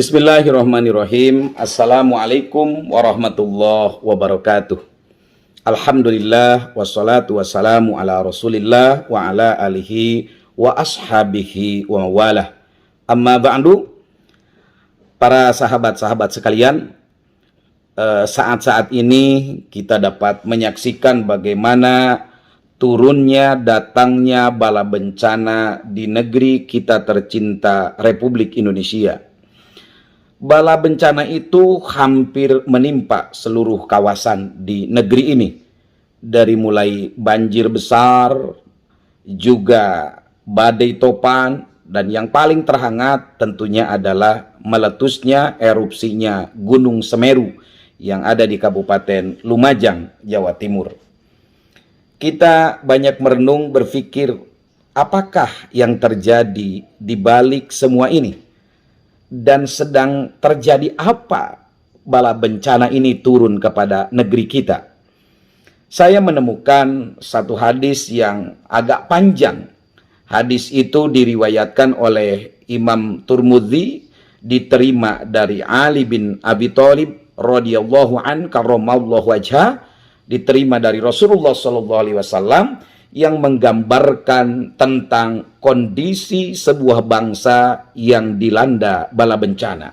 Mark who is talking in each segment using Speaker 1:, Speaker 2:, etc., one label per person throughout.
Speaker 1: Bismillahirrahmanirrahim. Assalamualaikum warahmatullahi wabarakatuh. Alhamdulillah wassalatu wassalamu ala Rasulillah wa ala alihi wa ashabihi wa mawalah. Amma ba'du. Para sahabat-sahabat sekalian, saat-saat ini kita dapat menyaksikan bagaimana turunnya, datangnya bala bencana di negeri kita tercinta Republik Indonesia. Bala bencana itu hampir menimpa seluruh kawasan di negeri ini. Dari mulai banjir besar, juga badai topan, dan yang paling terhangat tentunya adalah meletusnya erupsinya Gunung Semeru yang ada di Kabupaten Lumajang, Jawa Timur. Kita banyak merenung berpikir, apakah yang terjadi di balik semua ini? Dan sedang terjadi apa bala bencana ini turun kepada negeri kita? Saya menemukan satu hadis yang agak panjang. Hadis itu diriwayatkan oleh Imam Tirmidzi, diterima dari Ali bin Abi Thalib radhiyallahu an karramallahu wajhah, diterima dari Rasulullah sallallahu alaihi wasallam, yang menggambarkan tentang kondisi sebuah bangsa yang dilanda bala bencana.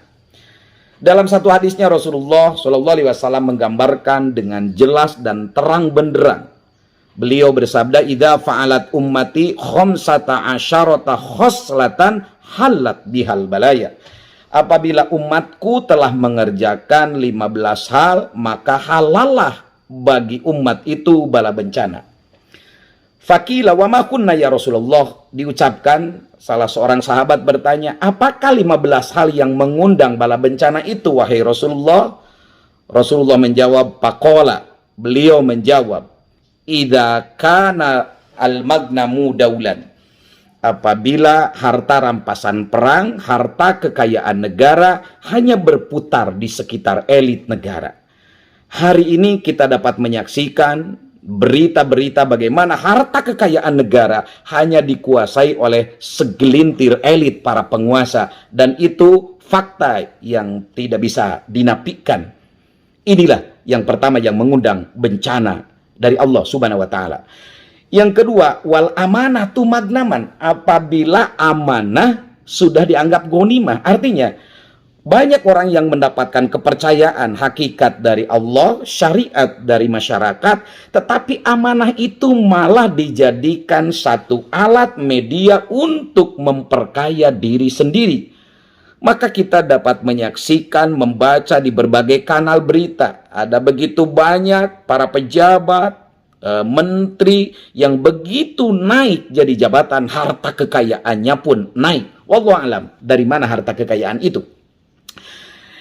Speaker 1: Dalam satu hadisnya Rasulullah Shallallahu Alaihi Wasallam menggambarkan dengan jelas dan terang benderang. Beliau bersabda, "Idza fa'alat ummati khamsata asyarata khoslatan halat bihal balaya." Apabila umatku telah mengerjakan 15 hal, maka halallah bagi umat itu bala bencana. Fakila wa ma kunna ya Rasulullah, diucapkan salah seorang sahabat bertanya, apakah 15 hal yang mengundang bala bencana itu wahai Rasulullah? Rasulullah menjawab, faqala, beliau menjawab, idza kana al-magnamu daulan, apabila harta rampasan perang, harta kekayaan negara hanya berputar di sekitar elit negara. Hari ini kita dapat menyaksikan berita-berita bagaimana harta kekayaan negara hanya dikuasai oleh segelintir elit para penguasa, dan itu fakta yang tidak bisa dinafikan. Inilah yang pertama yang mengundang bencana dari Allah Subhanahu wa taala. Yang kedua, wal amanatu magnaman, apabila amanah sudah dianggap ghanimah, artinya banyak orang yang mendapatkan kepercayaan hakikat dari Allah, syariat dari masyarakat, tetapi amanah itu malah dijadikan satu alat media untuk memperkaya diri sendiri. Maka kita dapat menyaksikan, membaca di berbagai kanal berita, ada begitu banyak para pejabat, menteri yang begitu naik jadi jabatan, harta kekayaannya pun naik. Wallahu alam, dari mana harta kekayaan itu?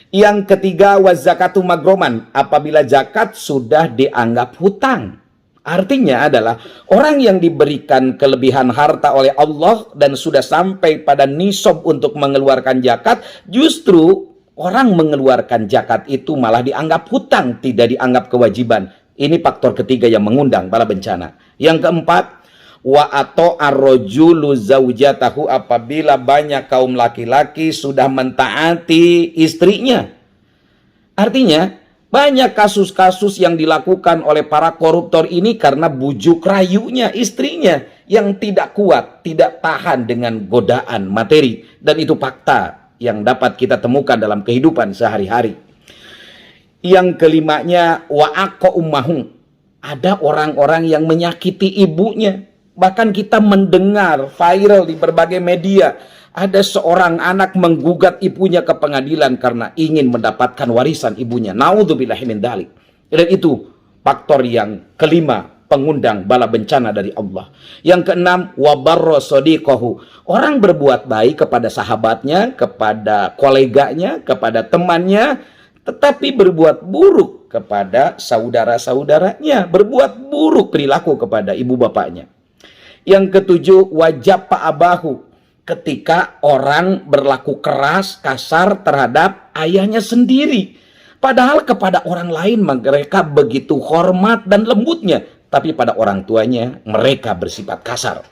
Speaker 1: Yang ketiga, wazakatu magroman, apabila zakat sudah dianggap hutang. Artinya adalah orang yang diberikan kelebihan harta oleh Allah dan sudah sampai pada nisab untuk mengeluarkan zakat, justru orang mengeluarkan zakat itu malah dianggap hutang, tidak dianggap kewajiban. Ini faktor ketiga yang mengundang bala bencana. Yang keempat, wa atau ar-rajulu zaujatahu, apabila banyak kaum laki-laki sudah mentaati istrinya. Artinya banyak kasus-kasus yang dilakukan oleh para koruptor ini karena bujuk rayunya istrinya yang tidak kuat, tidak tahan dengan godaan materi, dan itu fakta yang dapat kita temukan dalam kehidupan sehari-hari. Yang kelimanya, wa aqqa ummahu, ada orang-orang yang menyakiti ibunya. Bahkan kita mendengar viral di berbagai media, ada seorang anak menggugat ibunya ke pengadilan karena ingin mendapatkan warisan ibunya. Naudzubillahi min dzalik. Dan itu faktor yang kelima, pengundang bala bencana dari Allah. Yang keenam, wa barra sadiqahu, orang berbuat baik kepada sahabatnya, kepada koleganya, kepada temannya, tetapi berbuat buruk kepada saudara-saudaranya, berbuat buruk perilaku kepada ibu bapaknya. Yang ketujuh, wajib pa'abahu, ketika orang berlaku keras, kasar terhadap ayahnya sendiri. Padahal kepada orang lain mereka begitu hormat dan lembutnya, tapi pada orang tuanya mereka bersifat kasar.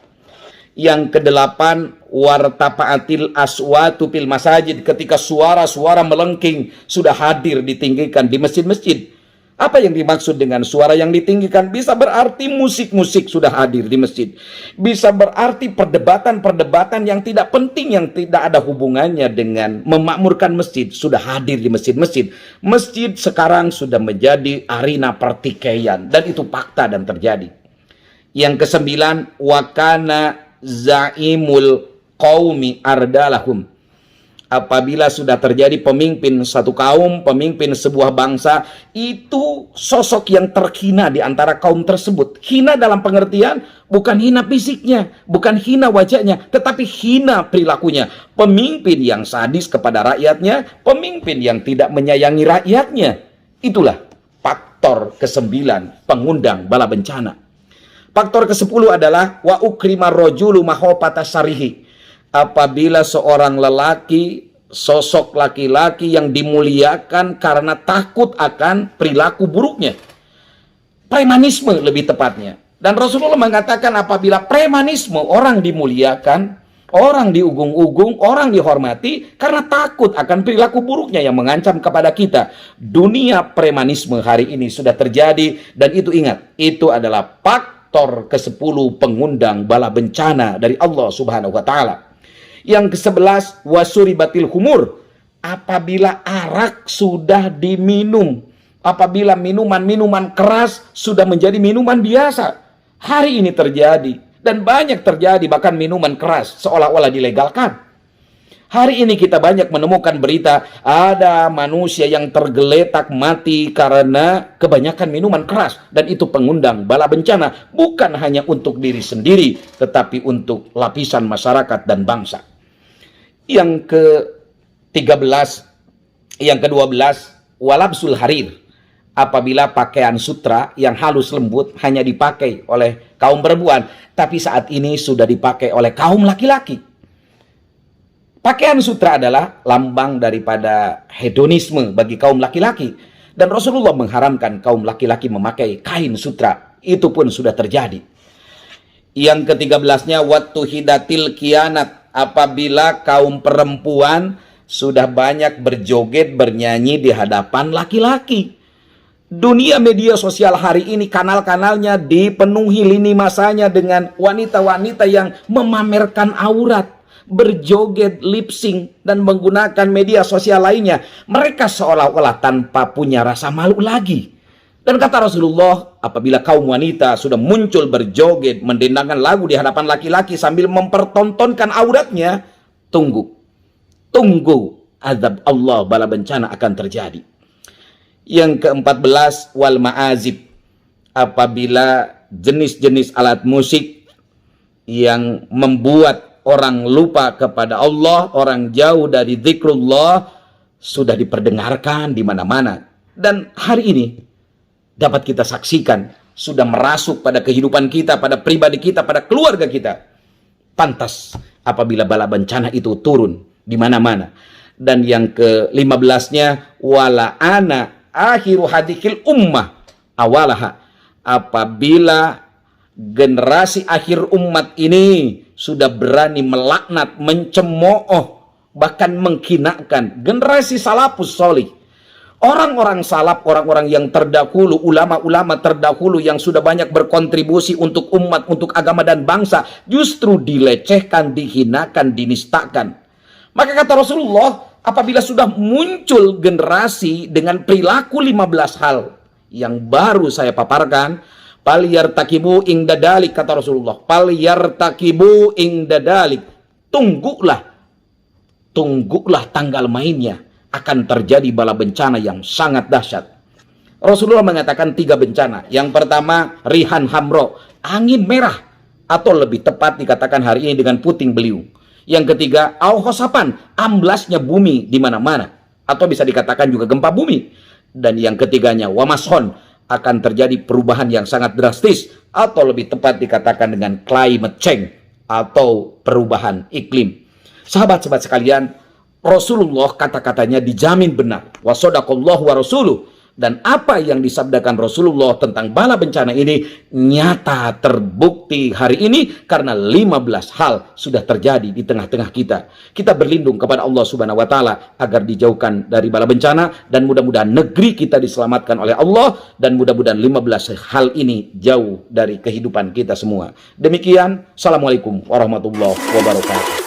Speaker 1: Yang kedelapan, wartafa'atil aswatu fil masajid, ketika suara-suara melengking sudah hadir ditinggikan di masjid-masjid. Apa yang dimaksud dengan suara yang ditinggikan? Bisa berarti musik-musik sudah hadir di masjid. Bisa berarti perdebatan-perdebatan yang tidak penting, yang tidak ada hubungannya dengan memakmurkan masjid, sudah hadir di masjid-masjid. Masjid sekarang sudah menjadi arena pertikaian, dan itu fakta dan terjadi. Yang kesembilan, wakana zaimul qaumi ardalahum. Apabila sudah terjadi pemimpin satu kaum, pemimpin sebuah bangsa, itu sosok yang terhina di antara kaum tersebut. Hina dalam pengertian bukan hina fisiknya, bukan hina wajahnya, tetapi hina perilakunya. Pemimpin yang sadis kepada rakyatnya, pemimpin yang tidak menyayangi rakyatnya. Itulah faktor ke-9 pengundang bala bencana. Faktor ke-10 adalah wa ukrimar rajulu mahofata syarihi. Apabila seorang lelaki, sosok laki-laki yang dimuliakan karena takut akan perilaku buruknya. Premanisme lebih tepatnya. Dan Rasulullah mengatakan apabila premanisme, orang dimuliakan, orang diugung-ugung, orang dihormati karena takut akan perilaku buruknya yang mengancam kepada kita. Dunia premanisme hari ini sudah terjadi, dan itu ingat, itu adalah faktor ke-10 pengundang bala bencana dari Allah Subhanahu wa taala. Yang ke-11, wasuribatil humur. Apabila arak sudah diminum, apabila minuman-minuman keras sudah menjadi minuman biasa. Hari ini terjadi, dan banyak terjadi, bahkan minuman keras seolah-olah dilegalkan. Hari ini kita banyak menemukan berita ada manusia yang tergeletak mati karena kebanyakan minuman keras, dan itu pengundang bala bencana, bukan hanya untuk diri sendiri tetapi untuk lapisan masyarakat dan bangsa. Yang ke-13, yang ke-12, walabsul harir. Apabila pakaian sutra yang halus lembut hanya dipakai oleh kaum perempuan, tapi saat ini sudah dipakai oleh kaum laki-laki. Pakaian sutra adalah lambang daripada hedonisme bagi kaum laki-laki, dan Rasulullah mengharamkan kaum laki-laki memakai kain sutra. Itu pun sudah terjadi. Yang ke-13-nya wattuhidatil kianat. Apabila kaum perempuan sudah banyak berjoget, bernyanyi di hadapan laki-laki. Dunia media sosial hari ini, kanal-kanalnya dipenuhi lini masanya dengan wanita-wanita yang memamerkan aurat, berjoget, lip sync, dan menggunakan media sosial lainnya. Mereka seolah-olah tanpa punya rasa malu lagi. Dan kata Rasulullah, apabila kaum wanita sudah muncul berjoget, mendendangkan lagu di hadapan laki-laki sambil mempertontonkan auratnya, tunggu azab Allah, bala bencana akan terjadi. Yang ke-14, wal ma'azib. Apabila jenis-jenis alat musik yang membuat orang lupa kepada Allah, orang jauh dari zikrullah, sudah diperdengarkan di mana-mana. Dan hari ini dapat kita saksikan, sudah merasuk pada kehidupan kita, pada pribadi kita, pada keluarga kita. Pantas apabila bala bencana itu turun di mana-mana. Dan yang ke-15-nya, wala ana akhiru hadikil ummah awalaha. Apabila generasi akhir umat ini sudah berani melaknat, mencemooh, bahkan menghinakan generasi salafus sholih. Orang-orang salaf, orang-orang yang terdahulu, ulama-ulama terdahulu yang sudah banyak berkontribusi untuk umat, untuk agama dan bangsa, justru dilecehkan, dihinakan, dinistakan. Maka kata Rasulullah, apabila sudah muncul generasi dengan perilaku 15 hal yang baru saya paparkan, palyartakibu ing dadalik, kata Rasulullah, palyartakibu ing dadalik, tunggulah tanggal mainnya. Akan terjadi bala bencana yang sangat dahsyat. Rasulullah mengatakan 3 bencana. Yang pertama, rihan hamro, angin merah, atau lebih tepat dikatakan hari ini dengan puting beliung. Yang ketiga, auhosapan, amblasnya bumi di mana-mana, atau bisa dikatakan juga gempa bumi. Dan yang ketiganya, wamashon, akan terjadi perubahan yang sangat drastis, atau lebih tepat dikatakan dengan climate change, atau perubahan iklim. Sahabat-sahabat sekalian, Rasulullah kata-katanya dijamin benar. Wa shadaqallahu wa rasuluh. Dan apa yang disabdakan Rasulullah tentang bala bencana ini nyata terbukti hari ini karena 15 hal sudah terjadi di tengah-tengah kita. Kita berlindung kepada Allah Subhanahu wa taala agar dijauhkan dari bala bencana dan mudah-mudahan negeri kita diselamatkan oleh Allah dan mudah-mudahan 15 hal ini jauh dari kehidupan kita semua. Demikian, Assalamualaikum warahmatullahi wabarakatuh.